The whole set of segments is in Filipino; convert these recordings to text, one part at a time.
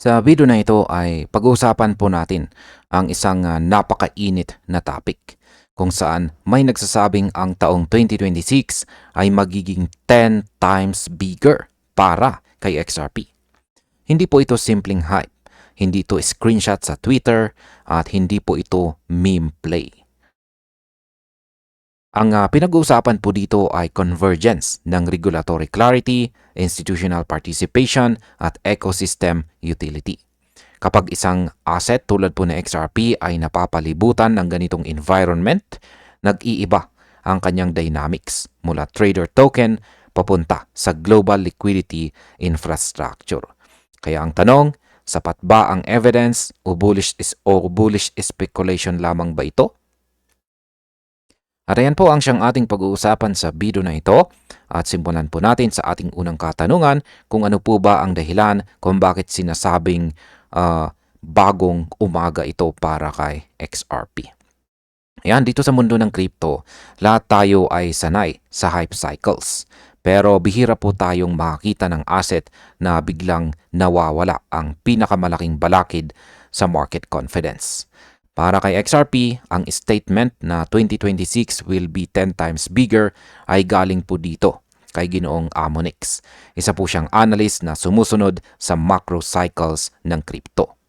Sa video na ito ay pag-uusapan po natin ang isang napakainit na topic kung saan may nagsasabing ang taong 2026 ay magiging 10 times bigger para kay XRP. Hindi po ito simpleng hype, hindi ito screenshot sa Twitter at hindi po ito meme play. Ang pinag-uusapan po dito ay convergence ng regulatory clarity, institutional participation at ecosystem utility. Kapag isang asset tulad po ng XRP ay napapalibutan ng ganitong environment, nag-iiba ang kanyang dynamics mula trader token papunta sa global liquidity infrastructure. Kaya ang tanong, sapat ba ang evidence o bullish speculation lamang ba ito? At ayan po ang siyang ating pag-uusapan sa video na ito at simulan po natin sa ating unang katanungan kung ano po ba ang dahilan kung bakit sinasabing bagong umaga ito para kay XRP. Ayan, dito sa mundo ng crypto, lahat tayo ay sanay sa hype cycles. Pero bihira po tayong makakita ng asset na biglang nawawala ang pinakamalaking balakid sa market confidence. Para kay XRP, ang statement na 2026 will be 10 times bigger ay galing po dito kay Ginoong Amonix. Isa po siyang analyst na sumusunod sa macro cycles ng crypto.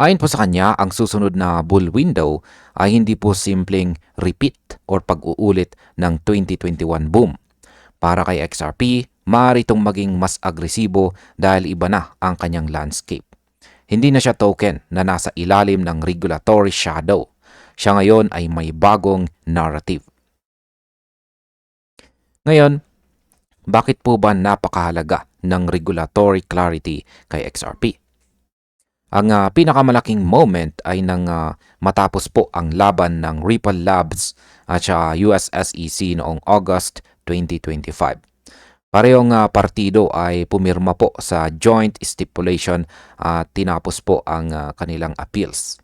Ayon po sa kanya, ang susunod na bull window ay hindi po simpleng repeat or pag-uulit ng 2021 boom. Para kay XRP, maaari itong maging mas agresibo dahil iba na ang kanyang landscape. Hindi na siya token na nasa ilalim ng regulatory shadow. Siya ngayon ay may bagong narrative. Ngayon, bakit po ba napakahalaga ng regulatory clarity kay XRP? Ang pinakamalaking moment ay nang matapos po ang laban ng Ripple Labs at US SEC noong August 2025. Parehong partido ay pumirma po sa joint stipulation at tinapos po ang kanilang appeals.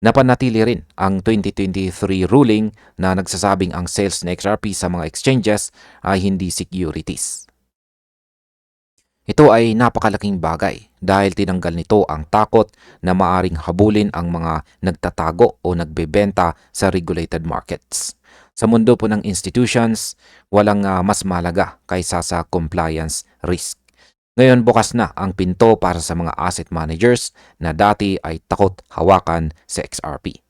Napanatili rin ang 2023 ruling na nagsasabing ang sales ng XRP sa mga exchanges ay hindi securities. Ito ay napakalaking bagay dahil tinanggal nito ang takot na maaring habulin ang mga nagtatago o nagbebenta sa regulated markets. Sa mundo po ng institutions, walang mas malaga kaysa sa compliance risk. Ngayon bukas na ang pinto para sa mga asset managers na dati ay takot hawakan sa XRP.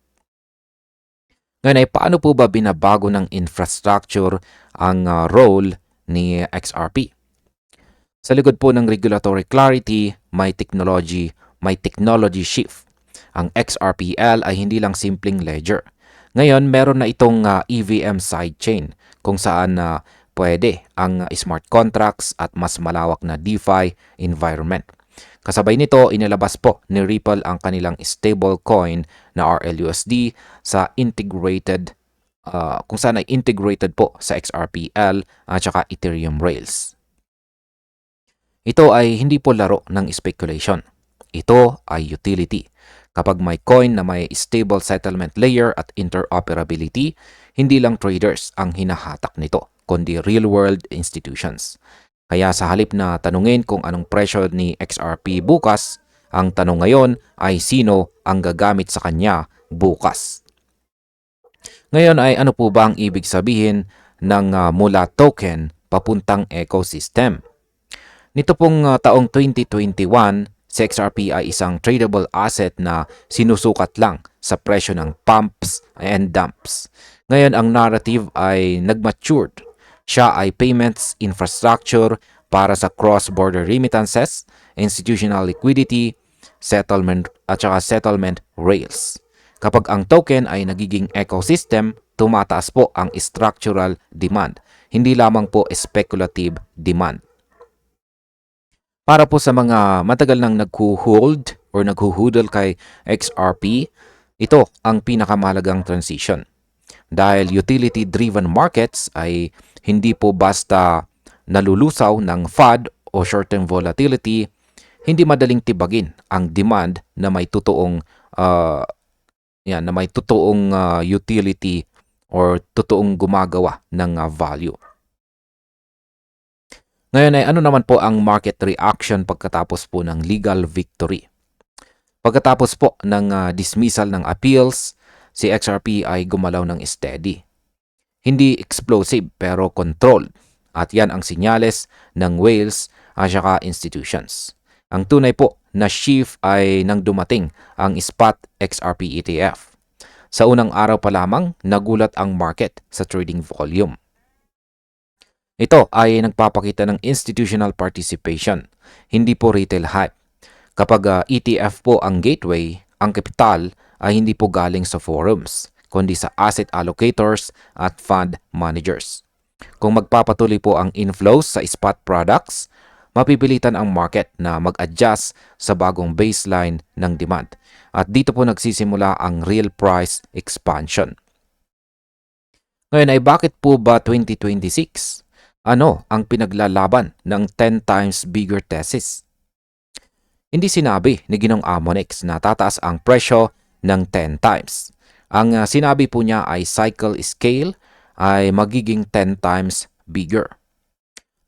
Ngayon ay paano po ba binabago ng infrastructure ang role ni XRP? Sa likod po ng regulatory clarity, may technology shift. Ang XRPL ay hindi lang simpleng ledger. Ngayon, meron na itong EVM sidechain kung saan pwede ang smart contracts at mas malawak na DeFi environment. Kasabay nito, inilabas po ni Ripple ang kanilang stablecoin na RLUSD sa kung saan ay integrated po sa XRPL at saka Ethereum Rails. Ito ay hindi po laro ng speculation. Ito ay utility. Kapag may coin na may stable settlement layer at interoperability, hindi lang traders ang hinahatak nito, kundi real-world institutions. Kaya sa halip na tanungin kung anong presyo ni XRP bukas, ang tanong ngayon ay sino ang gagamit sa kanya bukas. Ngayon ay ano po ba ang ibig sabihin ng mula token papuntang ecosystem? Nito pong taong 2021, si XRP ay isang tradable asset na sinusukat lang sa presyo ng pumps and dumps. Ngayon, ang narrative ay nag-matured. Siya ay payments infrastructure para sa cross-border remittances, institutional liquidity, settlement at saka settlement rails. Kapag ang token ay nagiging ecosystem, tumataas po ang structural demand, hindi lamang po speculative demand. Para po sa mga matagal nang nagho-hold or nagho-hodl kay XRP, ito ang pinakamahalagang transition. Dahil utility-driven markets ay hindi po basta nalulusaw ng FUD o short-term volatility, hindi madaling tibagin ang demand na may totoong utility or totoong gumagawa ng value. Ngayon ay ano naman po ang market reaction pagkatapos po ng legal victory? Pagkatapos po ng dismissal ng appeals, si XRP ay gumalaw ng steady. Hindi explosive pero controlled. At yan ang sinyales ng whales at saka institutions. Ang tunay po na shift ay nang dumating ang spot XRP ETF. Sa unang araw pa lamang, nagulat ang market sa trading volume. Ito ay nagpapakita ng institutional participation, hindi po retail hype. Kapag ETF po ang gateway, ang kapital ay hindi po galing sa forums, kundi sa asset allocators at fund managers. Kung magpapatuloy po ang inflows sa spot products, mapipilitan ang market na mag-adjust sa bagong baseline ng demand. At dito po nagsisimula ang real price expansion. Ngayon ay bakit po ba 2026? Ano ang pinaglalaban ng 10 times bigger thesis? Hindi sinabi ni Ginong Amonex na tataas ang presyo ng 10 times. Ang sinabi po niya ay cycle scale ay magiging 10 times bigger.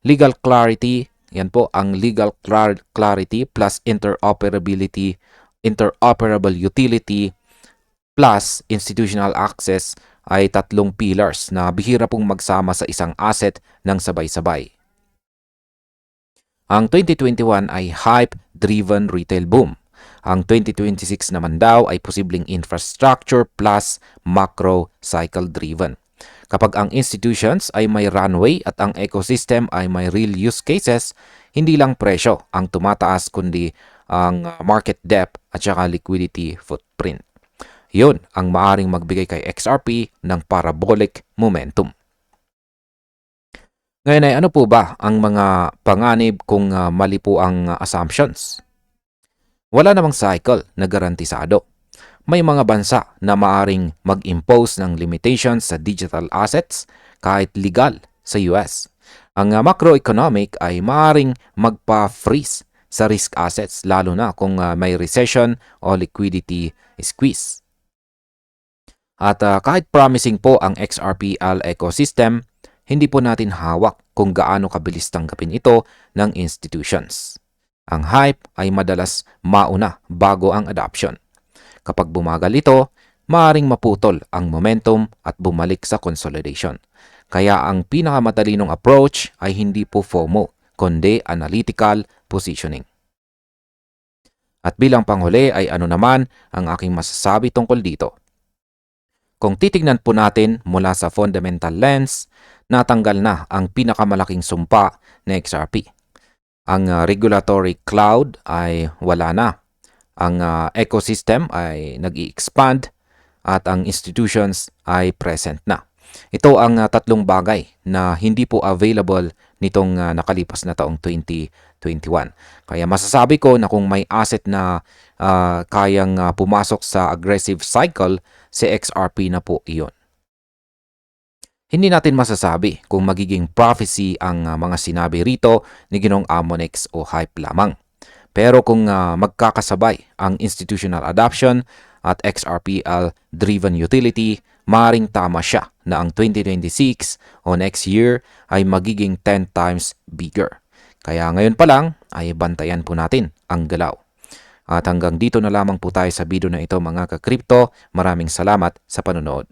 Legal clarity, yan po ang legal clarity plus interoperable utility plus institutional access ay tatlong pillars na bihira pong magsama sa isang asset ng sabay-sabay. Ang 2021 ay hype-driven retail boom. Ang 2026 naman daw ay posibleng infrastructure plus macro cycle-driven. Kapag ang institutions ay may runway at ang ecosystem ay may real use cases, hindi lang presyo ang tumataas kundi ang market depth at saka liquidity footprint. Yun ang maaring magbigay kay XRP ng parabolic momentum. Ngayon ay ano po ba ang mga panganib kung mali po ang assumptions? Wala namang cycle na garantisado. May mga bansa na maaring mag-impose ng limitations sa digital assets kahit legal sa US. Ang macroeconomic ay maaring magpa-freeze sa risk assets lalo na kung may recession o liquidity squeeze. At kahit promising po ang XRPL ecosystem, hindi po natin hawak kung gaano kabilis tanggapin ito ng institutions. Ang hype ay madalas mauna bago ang adoption. Kapag bumagal ito, maaaring maputol ang momentum at bumalik sa consolidation. Kaya ang pinakamatalinong approach ay hindi po FOMO, kundi analytical positioning. At bilang panghuli ay ano naman ang aking masasabi tungkol dito? Kung titignan po natin mula sa fundamental lens, natanggal na ang pinakamalaking sumpa ng XRP. Ang regulatory cloud ay wala na. Ang ecosystem ay nag-i-expand at ang institutions ay present na. Ito ang tatlong bagay na hindi po available nitong nakalipas na taong 2021. Kaya masasabi ko na kung may asset na kayang pumasok sa aggressive cycle, si XRP na po iyon. Hindi natin masasabi kung magiging prophecy ang mga sinabi rito ni Ginong Amonex o hype lamang. Pero kung magkakasabay ang institutional adoption at XRPL-driven utility, maring tama siya na ang 2026 o next year ay magiging 10 times bigger. Kaya ngayon pa lang ay bantayan po natin ang galaw. At hanggang dito na lamang po tayo sa video na ito mga ka-crypto. Maraming salamat sa panonood.